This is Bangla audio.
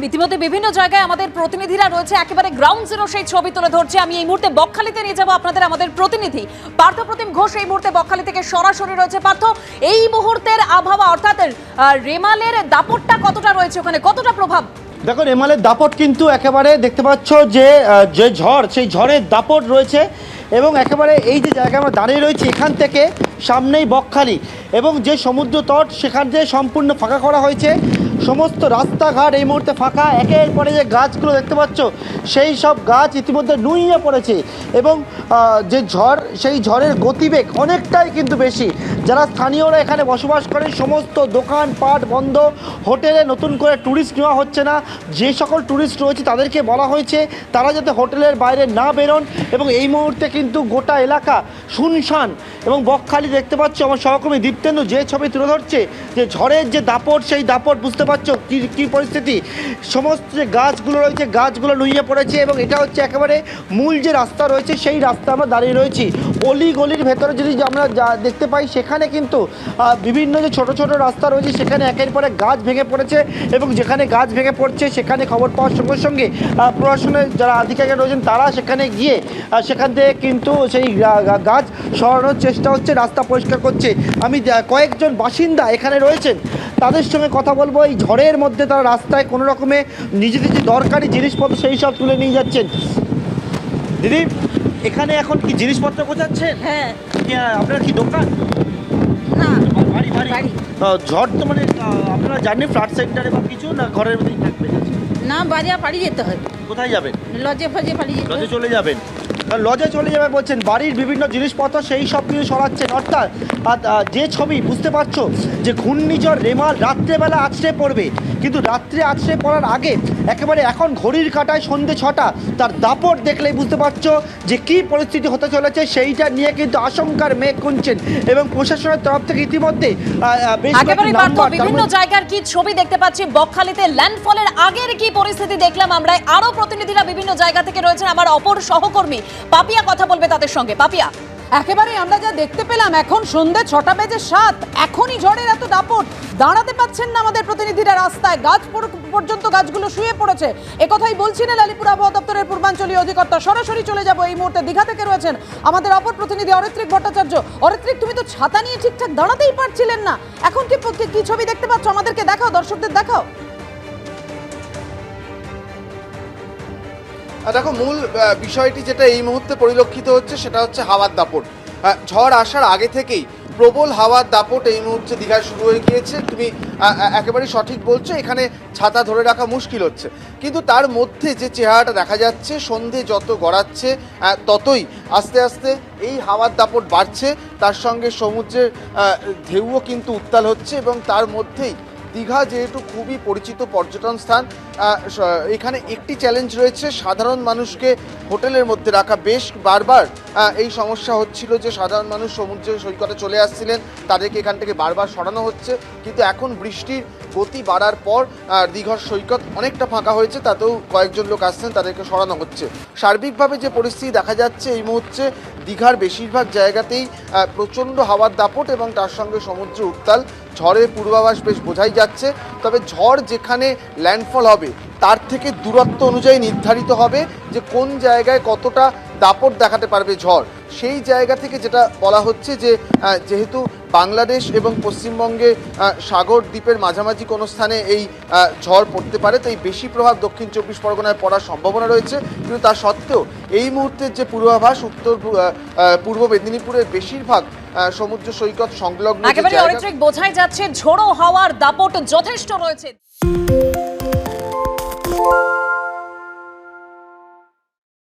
ইতিমধ্যে বিভিন্ন জায়গায় আমাদের প্রতিনিধিরা রয়েছে, একেবারে গ্রাউন্ড জিরো সেই ছবি তুলে ধরছে। আমি এই মুহূর্তে বকখালিতে নিয়ে যাবো আপনাদের, আমাদের প্রতিনিধি পার্থপ্রতিম ঘোষ এই মুহূর্তে বকখালি থেকে সরাসরি রয়েছে। পার্থ, এই মুহূর্তের আবহাওয়া অর্থাৎ রেমালের দাপটটা কতটা রয়েছে ওখানে, কতটা প্রভাব? দেখো, রেমালের দাপট কিন্তু একেবারে দেখতে পাচ্ছ যে ঝড়, সেই ঝড়ের দাপট রয়েছে এবং একেবারে এই যে জায়গায় আমরা দাঁড়িয়ে রয়েছি এখান থেকে সামনেই বকখালি এবং যে সমুদ্র তট সেখান থেকে সম্পূর্ণ ফাঁকা করা হয়েছে। সমস্ত রাস্তাঘাট এই মুহূর্তে ফাঁকা। একের পরে যে গাছগুলো দেখতে পাচ্ছ সেই সব গাছ ইতিমধ্যে নুইয়ে পড়েছে এবং যে ঝড়, সেই ঝড়ের গতিবেগ অনেকটাই কিন্তু বেশি। যারা স্থানীয়রা এখানে বসবাস করেন সমস্ত দোকানপাট বন্ধ, হোটেলে নতুন করে ট্যুরিস্ট নেওয়া হচ্ছে না। যে সকল ট্যুরিস্ট রয়েছে তাদেরকে বলা হয়েছে তারা যাতে হোটেলের বাইরে না বেরোন এবং এই মুহূর্তে কিন্তু গোটা এলাকা শুনশান। এবং বকখালি দেখতে পাচ্ছ আমার সহকর্মী দীপ্তেন্দু যে ছবি তুলে ধরছে যে ঝড়ের যে দাপট, সেই দাপট বুঝতে পারছো কী পরিস্থিতি। সমস্ত যে গাছগুলো রয়েছে গাছগুলো নুইয়ে পড়েছে এবং এটা হচ্ছে একেবারে মূল যে রাস্তা রয়েছে সেই রাস্তা আমরা দাঁড়িয়ে রয়েছি। অলি গলির ভেতরে যদি আমরা দেখতে পাই সেখানে কিন্তু বিভিন্ন যে ছোট ছোট রাস্তা রয়েছে সেখানে একের পরে গাছ ভেঙে পড়েছে এবং যেখানে গাছ ভেঙে পড়ছে সেখানে খবর পাওয়ার সঙ্গে সঙ্গে প্রশাসনের যারা আধিকারিক রয়েছেন তারা সেখানে গিয়ে সেখান থেকে কিন্তু সেই গাছ সরানোর চেষ্টা হচ্ছে, রাস্তা পরিষ্কার করছে। আমি কয়েকজন বাসিন্দা এখানে রয়েছেন তাদের সঙ্গে কথা বলবো। এই ঝড়ের মধ্যে তারা রাস্তায় কোনো রকমে নিজেদের যে দরকারি জিনিসপত্র সেই সব তুলে নিয়ে যাচ্ছেন। দিদি, এখানে এখন কি জিনিসপত্র গোছাচ্ছেন? হ্যাঁ। আপনার কি দোকান? না, বাড়ি বাড়ি। ঝড় তো মানে আপনারা জানেন ফ্ল্যাট সেন্টারে বা কিছু না ঘরের মধ্যেই থাকবেন? না, বাড়িয়া পালিয়ে যেতে হবে। কোথায় যাবেন? লজে ফজে পালিয়ে যেতে লজে চলে যাবেন? লজে চলে যাবে বলছেন, বাড়ির বিভিন্ন জিনিসপত্র সেই সব কিছু সরাচ্ছেন। অর্থাৎ যে ছবি বুঝতে পারছো যে ঘূর্ণিঝড় রেমাল রাত্রেবেলা আছড়ে পড়বে, কিন্তু রাত্রে আছড়ে পড়ার আগে একেবারে এখন ঘড়ির কাঁটায় সন্ধ্যে 6টা, তার দাপট দেখলেই বুঝতে পারছো যে কী পরিস্থিতি হতে চলেছে। সেইটা নিয়ে কিন্তু আশঙ্কার মেঘ গুনছেন এবং প্রশাসনের তরফ থেকে ইতিমধ্যে বিভিন্ন জায়গার কি ছবি দেখতে পাচ্ছি। বকখালিতে ল্যান্ডফলের আগের কি পরিস্থিতি দেখলাম আমরা। আরো প্রতিনিধিরা বিভিন্ন জায়গা থেকে রয়েছেন, আমার অপর সহকর্মী পাপিয়া কথা বলবে তাদের সঙ্গে। পাপিয়া, একেবারে আমরা যা দেখতে পেলাম এখন সন্ধ্যে 6:07, এখনই ঝড়ের এত দাপট, দাঁড়াতে পাচ্ছেন না আমাদের প্রতিনিধিরা রাস্তায়, গাছ পর্যন্ত গাছগুলো শুয়ে পড়েছে। একথাই বলছিলেন আলিপুর আবহাওয়া দপ্তরের পূর্বাঞ্চলীয় অধিকর্তা। সরাসরি চলে যাব এই মুহূর্তে দীঘা থেকে রয়েছেন আমাদের অপর প্রতিনিধি অরিত্রিক ভট্টাচার্য। অরিত্রিক, তুমি তো ছাতা নিয়ে ঠিকঠাক দাঁড়াতেই পারছিলেন না, এখন কি ছবি দেখতে পাচ্ছ আমাদেরকে দেখাও, দর্শকদের দেখাও। দেখো, মূল বিষয়টি যেটা এই মুহূর্তে পরিলক্ষিত হচ্ছে সেটা হচ্ছে হাওয়ার দাপট। ঝড় আসার আগে থেকেই প্রবল হাওয়ার দাপট এই মুহূর্তে দীঘায় শুরু হয়ে গিয়েছে। তুমি একেবারেই সঠিক বলছো, এখানে ছাতা ধরে রাখা মুশকিল হচ্ছে, কিন্তু তার মধ্যে যে চেহারাটা দেখা যাচ্ছে সন্ধে যত গড়াচ্ছে ততই আস্তে আস্তে এই হাওয়ার দাপট বাড়ছে। তার সঙ্গে সমুদ্রের ঢেউও কিন্তু উত্তাল হচ্ছে এবং তার মধ্যেই দীঘা যেহেতু খুবই পরিচিত পর্যটন স্থান, এখানে একটি চ্যালেঞ্জ রয়েছে, সাধারণ মানুষকে হোটেলের মধ্যে রাখা। বেশ বারবার এই সমস্যা হচ্ছিল যে সাধারণ মানুষ সমুদ্রের সৈকতে চলে আসছিলেন, তাদেরকে এখান থেকে বারবার সরানো হচ্ছে, কিন্তু এখন বৃষ্টির গতি বাড়ার পর দীঘার সৈকত অনেকটা ফাঁকা হয়েছে, তাতেও কয়েকজন লোক আসছেন, তাদেরকে সরানো হচ্ছে। সার্বিকভাবে যে পরিস্থিতি দেখা যাচ্ছে এই মুহূর্তে দীঘার বেশিরভাগ জায়গাতেই প্রচণ্ড হাওয়ার দাপট এবং তার সঙ্গে সমুদ্র উত্তাল। ঝড়ের পূর্বাভাস বেশ বোঝাই যাচ্ছে, তবে ঝড় যেখানে ল্যান্ডফল হবে তার থেকে দূরত্ব অনুযায়ী নির্ধারিত হবে যে কোন জায়গায় কতটা দাপট দেখাতে পারবে ঝড়। সেই জায়গা থেকে যেটা বলা হচ্ছে যে যেহেতু বাংলাদেশ এবং পশ্চিমবঙ্গে সাগর দ্বীপের মাঝামাঝি কোনো স্থানে এই ঝড় পড়তে পারে, তাই বেশি প্রভাব দক্ষিণ 24 পরগনায় পড়ার সম্ভাবনা রয়েছে। কিন্তু তা সত্ত্বেও এই মুহূর্তের যে পূর্বাভাস উত্তর পূর্ব মেদিনীপুরের বেশিরভাগ সমুদ্র সৈকত সংলগ্ন একেবারে অরিত্রিক বোঝাই যাচ্ছে ঝোড়ো হাওয়ার দাপট যথেষ্ট রয়েছে।